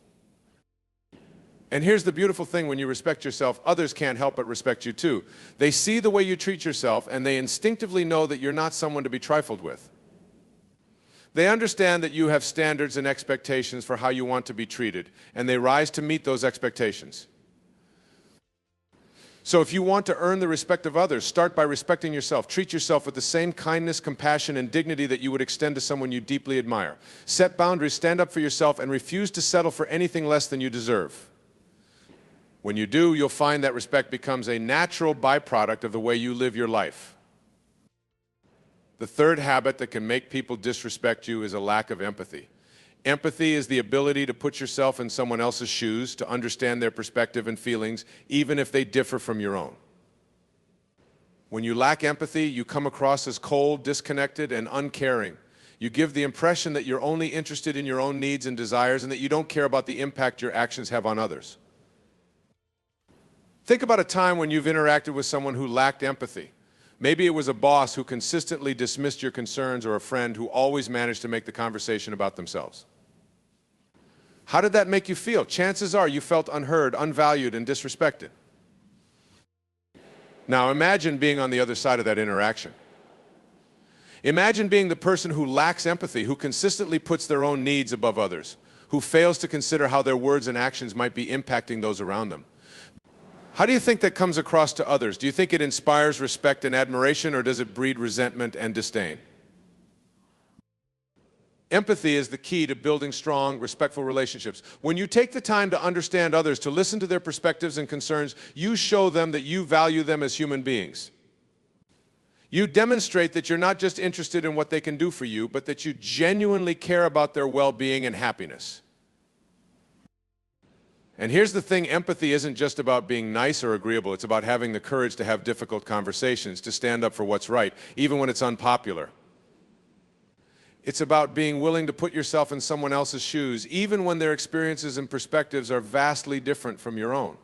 And here's the beautiful thing: when you respect yourself, others can't help but respect you too. They see the way you treat yourself, and they instinctively know that you're not someone to be trifled with. They understand that you have standards and expectations for how you want to be treated, and they rise to meet those expectations. So if you want to earn the respect of others, start by respecting yourself. Treat yourself with the same kindness, compassion, and dignity that you would extend to someone you deeply admire. Set boundaries, stand up for yourself, and refuse to settle for anything less than you deserve. When you do, you'll find that respect becomes a natural byproduct of the way you live your life. The third habit that can make people disrespect you is a lack of empathy. Empathy is the ability to put yourself in someone else's shoes, to understand their perspective and feelings, even if they differ from your own. When you lack empathy, you come across as cold, disconnected, and uncaring. You give the impression that you're only interested in your own needs and desires, and that you don't care about the impact your actions have on others. Think about a time when you've interacted with someone who lacked empathy. Maybe it was a boss who consistently dismissed your concerns, or a friend who always managed to make the conversation about themselves. How did that make you feel? Chances are you felt unheard, unvalued, and disrespected. Now imagine being on the other side of that interaction. Imagine being the person who lacks empathy, who consistently puts their own needs above others, who fails to consider how their words and actions might be impacting those around them. How do you think that comes across to others? Do you think it inspires respect and admiration, or does it breed resentment and disdain? Empathy is the key to building strong, respectful relationships. When you take the time to understand others, to listen to their perspectives and concerns, you show them that you value them as human beings. You demonstrate that you're not just interested in what they can do for you, but that you genuinely care about their well-being and happiness. And here's the thing: empathy isn't just about being nice or agreeable. It's about having the courage to have difficult conversations, to stand up for what's right, even when it's unpopular. It's about being willing to put yourself in someone else's shoes, even when their experiences and perspectives are vastly different from your own.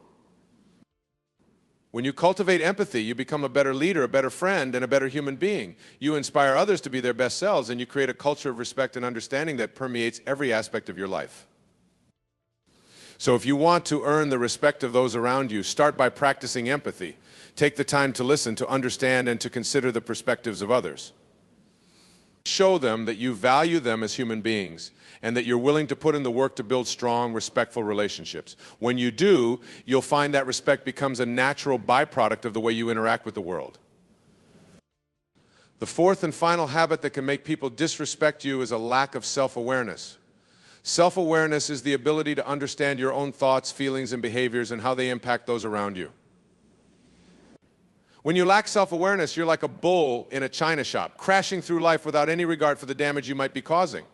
When you cultivate empathy, you become a better leader, a better friend, and a better human being. You inspire others to be their best selves, and you create a culture of respect and understanding that permeates every aspect of your life. So if you want to earn the respect of those around you, start by practicing empathy. Take the time to listen, to understand, and to consider the perspectives of others. Show them that you value them as human beings and that you're willing to put in the work to build strong, respectful relationships. When you do, you'll find that respect becomes a natural byproduct of the way you interact with the world. The fourth and final habit that can make people disrespect you is a lack of self-awareness. Self-awareness is the ability to understand your own thoughts, feelings, and behaviors and how they impact those around you. When you lack self-awareness, you're like a bull in a china shop, crashing through life without any regard for the damage you might be causing.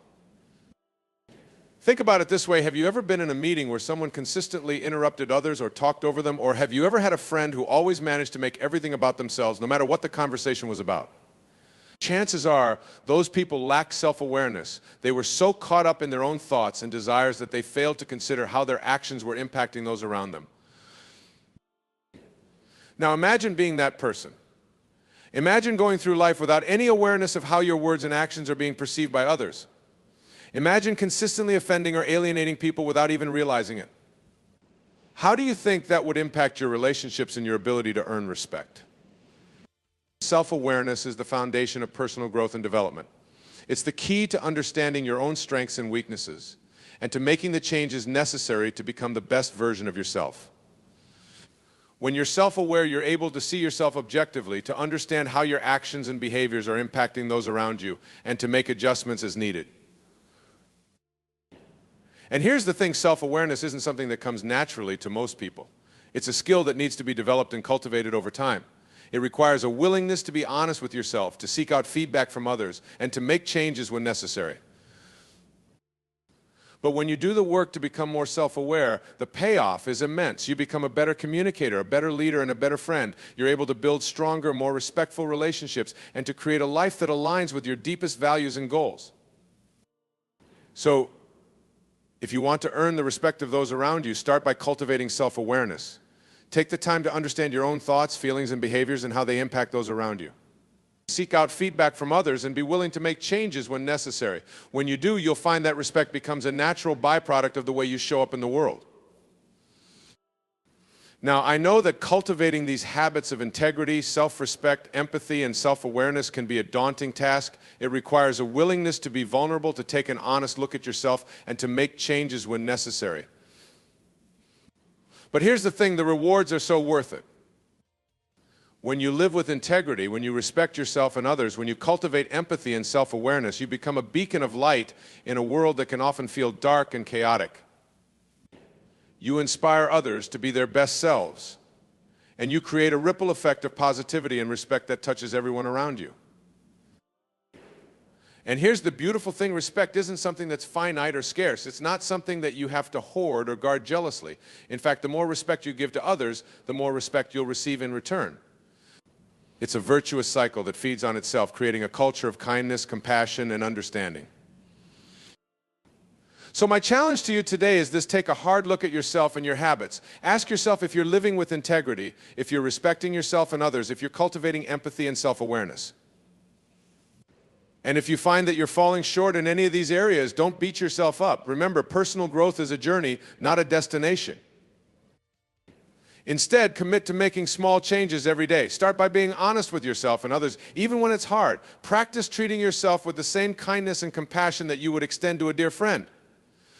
Think about it this way. Have you ever been in a meeting where someone consistently interrupted others or talked over them? Or have you ever had a friend who always managed to make everything about themselves, no matter what the conversation was about? Chances are those people lack self-awareness. They were so caught up in their own thoughts and desires that they failed to consider how their actions were impacting those around them. Now imagine being that person. Imagine going through life without any awareness of how your words and actions are being perceived by others. Imagine consistently offending or alienating people without even realizing it. How do you think that would impact your relationships and your ability to earn respect? Self-awareness is the foundation of personal growth and development. It's the key to understanding your own strengths and weaknesses and to making the changes necessary to become the best version of yourself. When you're self-aware, you're able to see yourself objectively, to understand how your actions and behaviors are impacting those around you, and to make adjustments as needed. And here's the thing, self-awareness isn't something that comes naturally to most people. It's a skill that needs to be developed and cultivated over time. It requires a willingness to be honest with yourself, to seek out feedback from others, and to make changes when necessary. But when you do the work to become more self-aware, the payoff is immense. You become a better communicator, a better leader, and a better friend. You're able to build stronger, more respectful relationships and to create a life that aligns with your deepest values and goals. So, if you want to earn the respect of those around you, start by cultivating self-awareness. Take the time to understand your own thoughts, feelings, and behaviors and how they impact those around you. Seek out feedback from others and be willing to make changes when necessary. When you do, you'll find that respect becomes a natural byproduct of the way you show up in the world. Now, I know that cultivating these habits of integrity, self-respect, empathy, and self-awareness can be a daunting task. It requires a willingness to be vulnerable, to take an honest look at yourself, and to make changes when necessary. But here's the thing, the rewards are so worth it. When you live with integrity, when you respect yourself and others, when you cultivate empathy and self-awareness, you become a beacon of light in a world that can often feel dark and chaotic. You inspire others to be their best selves, and you create a ripple effect of positivity and respect that touches everyone around you. And here's the beautiful thing, respect isn't something that's finite or scarce. It's not something that you have to hoard or guard jealously. In fact, the more respect you give to others, the more respect you'll receive in return. It's a virtuous cycle that feeds on itself, creating a culture of kindness, compassion, and understanding. So my challenge to you today is this: take a hard look at yourself and your habits. Ask yourself if you're living with integrity, if you're respecting yourself and others, if you're cultivating empathy and self-awareness. And if you find that you're falling short in any of these areas, don't beat yourself up. Remember, personal growth is a journey, not a destination. Instead, commit to making small changes every day. Start by being honest with yourself and others, even when it's hard. Practice treating yourself with the same kindness and compassion that you would extend to a dear friend.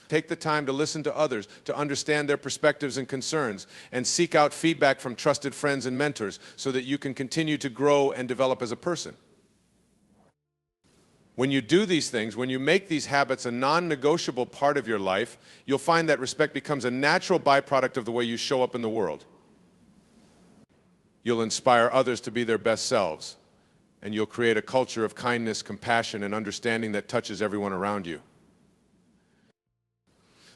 Take the time to listen to others, to understand their perspectives and concerns, and seek out feedback from trusted friends and mentors so that you can continue to grow and develop as a person. When you do these things, when you make these habits a non-negotiable part of your life, you'll find that respect becomes a natural byproduct of the way you show up in the world. You'll inspire others to be their best selves, and you'll create a culture of kindness, compassion, and understanding that touches everyone around you.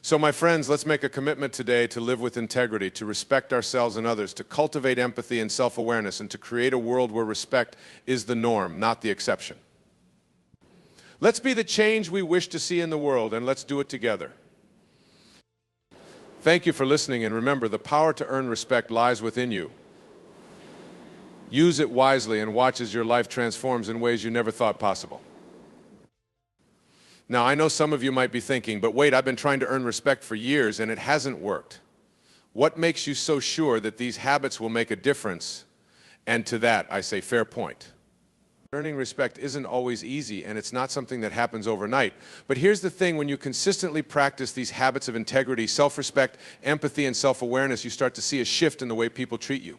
So my friends, let's make a commitment today to live with integrity, to respect ourselves and others, to cultivate empathy and self-awareness, and to create a world where respect is the norm, not the exception. Let's be the change we wish to see in the world, and let's do it together. Thank you for listening, and remember, the power to earn respect lies within you. Use it wisely and watch as your life transforms in ways you never thought possible. Now, I know some of you might be thinking, but wait, I've been trying to earn respect for years and it hasn't worked. What makes you so sure that these habits will make a difference? And to that, I say, fair point. Earning respect isn't always easy, and it's not something that happens overnight. But here's the thing: when you consistently practice these habits of integrity, self-respect, empathy, and self-awareness, you start to see a shift in the way people treat you.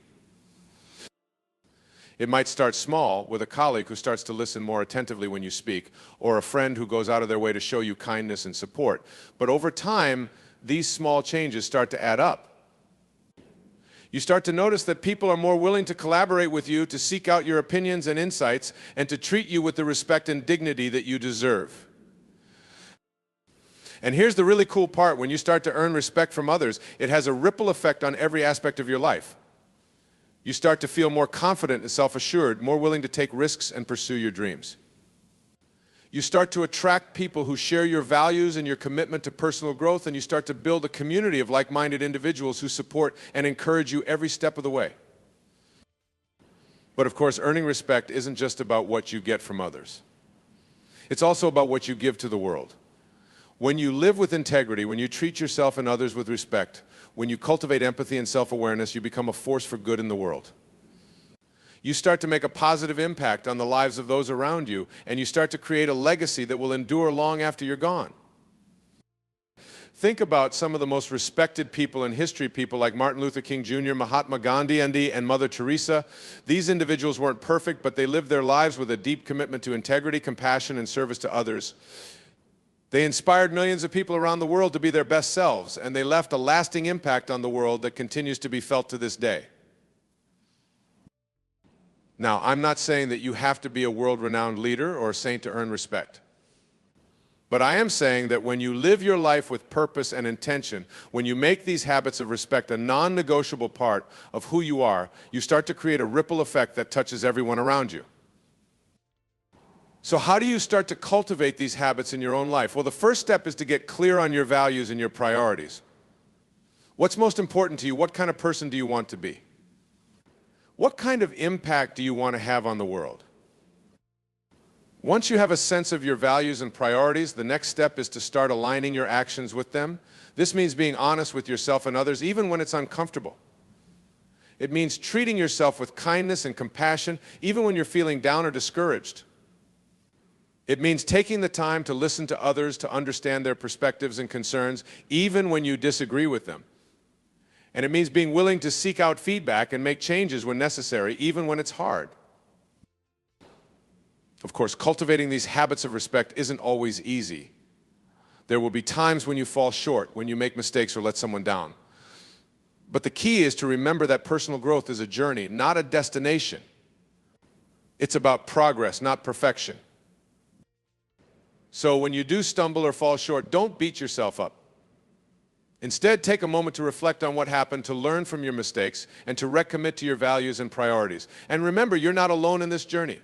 It might start small, with a colleague who starts to listen more attentively when you speak, or a friend who goes out of their way to show you kindness and support. But over time, these small changes start to add up. You start to notice that people are more willing to collaborate with you, to seek out your opinions and insights, and to treat you with the respect and dignity that you deserve. And here's the really cool part: when you start to earn respect from others, it has a ripple effect on every aspect of your life. You start to feel more confident and self-assured, more willing to take risks and pursue your dreams. You start to attract people who share your values and your commitment to personal growth, and you start to build a community of like-minded individuals who support and encourage you every step of the way. But of course, earning respect isn't just about what you get from others. It's also about what you give to the world. When you live with integrity, when you treat yourself and others with respect, when you cultivate empathy and self-awareness, you become a force for good in the world. You start to make a positive impact on the lives of those around you, and you start to create a legacy that will endure long after you're gone. Think about some of the most respected people in history, people like Martin Luther King Jr., Mahatma Gandhi, and Mother Teresa. These individuals weren't perfect, but they lived their lives with a deep commitment to integrity, compassion, and service to others. They inspired millions of people around the world to be their best selves, and they left a lasting impact on the world that continues to be felt to this day. Now, I'm not saying that you have to be a world-renowned leader or a saint to earn respect. But I am saying that when you live your life with purpose and intention, when you make these habits of respect a non-negotiable part of who you are, you start to create a ripple effect that touches everyone around you. So how do you start to cultivate these habits in your own life? Well, the first step is to get clear on your values and your priorities. What's most important to you? What kind of person do you want to be? What kind of impact do you want to have on the world? Once you have a sense of your values and priorities, the next step is to start aligning your actions with them. This means being honest with yourself and others, even when it's uncomfortable. It means treating yourself with kindness and compassion, even when you're feeling down or discouraged. It means taking the time to listen to others, to understand their perspectives and concerns, even when you disagree with them. And it means being willing to seek out feedback and make changes when necessary, even when it's hard. Of course, cultivating these habits of respect isn't always easy. There will be times when you fall short, when you make mistakes or let someone down. But the key is to remember that personal growth is a journey, not a destination. It's about progress, not perfection. So when you do stumble or fall short, don't beat yourself up. Instead, take a moment to reflect on what happened, to learn from your mistakes, and to recommit to your values and priorities. And remember, you're not alone in this journey.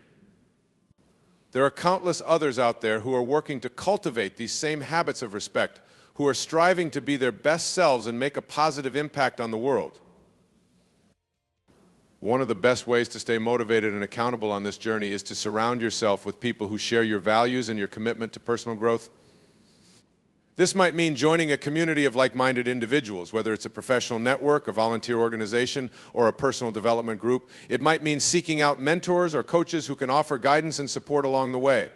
There are countless others out there who are working to cultivate these same habits of respect, who are striving to be their best selves and make a positive impact on the world. One of the best ways to stay motivated and accountable on this journey is to surround yourself with people who share your values and your commitment to personal growth. This might mean joining a community of like-minded individuals, whether it's a professional network, a volunteer organization, or a personal development group. It might mean seeking out mentors or coaches who can offer guidance and support along the way.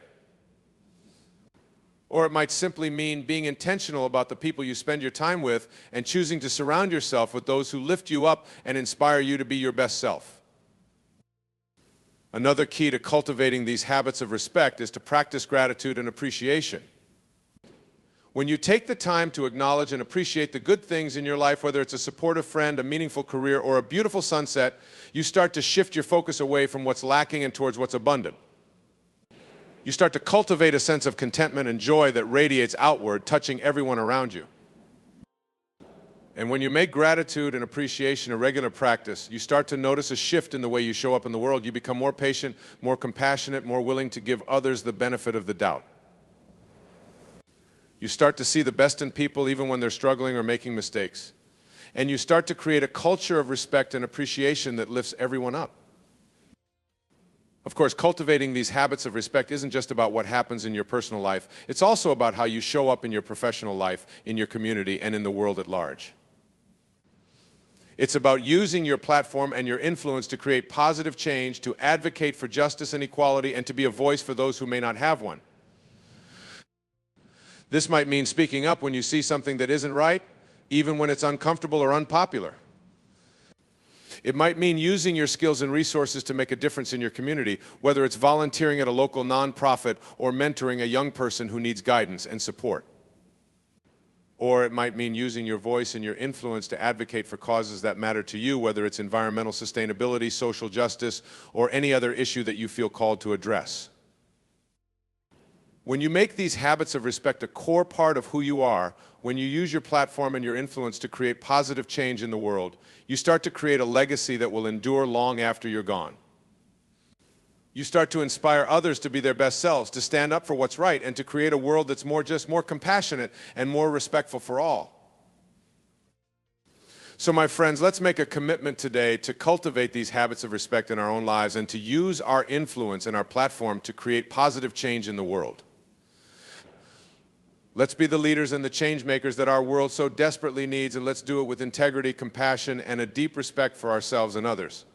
Or it might simply mean being intentional about the people you spend your time with and choosing to surround yourself with those who lift you up and inspire you to be your best self. Another key to cultivating these habits of respect is to practice gratitude and appreciation. When you take the time to acknowledge and appreciate the good things in your life, whether it's a supportive friend, a meaningful career, or a beautiful sunset, you start to shift your focus away from what's lacking and towards what's abundant. You start to cultivate a sense of contentment and joy that radiates outward, touching everyone around you. And when you make gratitude and appreciation a regular practice, you start to notice a shift in the way you show up in the world. You become more patient, more compassionate, more willing to give others the benefit of the doubt. You start to see the best in people even when they're struggling or making mistakes. And you start to create a culture of respect and appreciation that lifts everyone up. Of course, cultivating these habits of respect isn't just about what happens in your personal life. It's also about how you show up in your professional life, in your community, and in the world at large. It's about using your platform and your influence to create positive change, to advocate for justice and equality, and to be a voice for those who may not have one. This might mean speaking up when you see something that isn't right, even when it's uncomfortable or unpopular. It might mean using your skills and resources to make a difference in your community, whether it's volunteering at a local nonprofit or mentoring a young person who needs guidance and support. Or it might mean using your voice and your influence to advocate for causes that matter to you, whether it's environmental sustainability, social justice, or any other issue that you feel called to address. When you make these habits of respect a core part of who you are, when you use your platform and your influence to create positive change in the world, you start to create a legacy that will endure long after you're gone. You start to inspire others to be their best selves, to stand up for what's right, and to create a world that's more compassionate and more respectful for all. So my friends, let's make a commitment today to cultivate these habits of respect in our own lives and to use our influence and our platform to create positive change in the world. Let's be the leaders and the change makers that our world so desperately needs, and let's do it with integrity, compassion, and a deep respect for ourselves and others.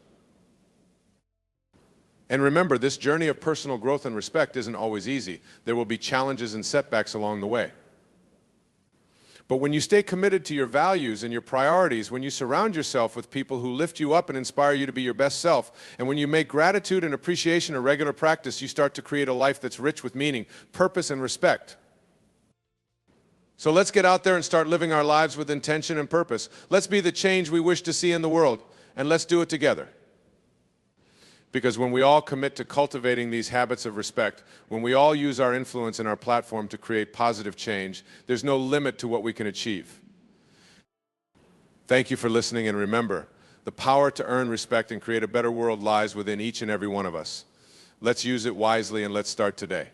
And remember, this journey of personal growth and respect isn't always easy. There will be challenges and setbacks along the way. But when you stay committed to your values and your priorities, when you surround yourself with people who lift you up and inspire you to be your best self, and when you make gratitude and appreciation a regular practice, you start to create a life that's rich with meaning, purpose, and respect. So let's get out there and start living our lives with intention and purpose. Let's be the change we wish to see in the world, and let's do it together. Because when we all commit to cultivating these habits of respect, when we all use our influence and our platform to create positive change, there's no limit to what we can achieve. Thank you for listening, and remember, the power to earn respect and create a better world lies within each and every one of us. Let's use it wisely, and let's start today.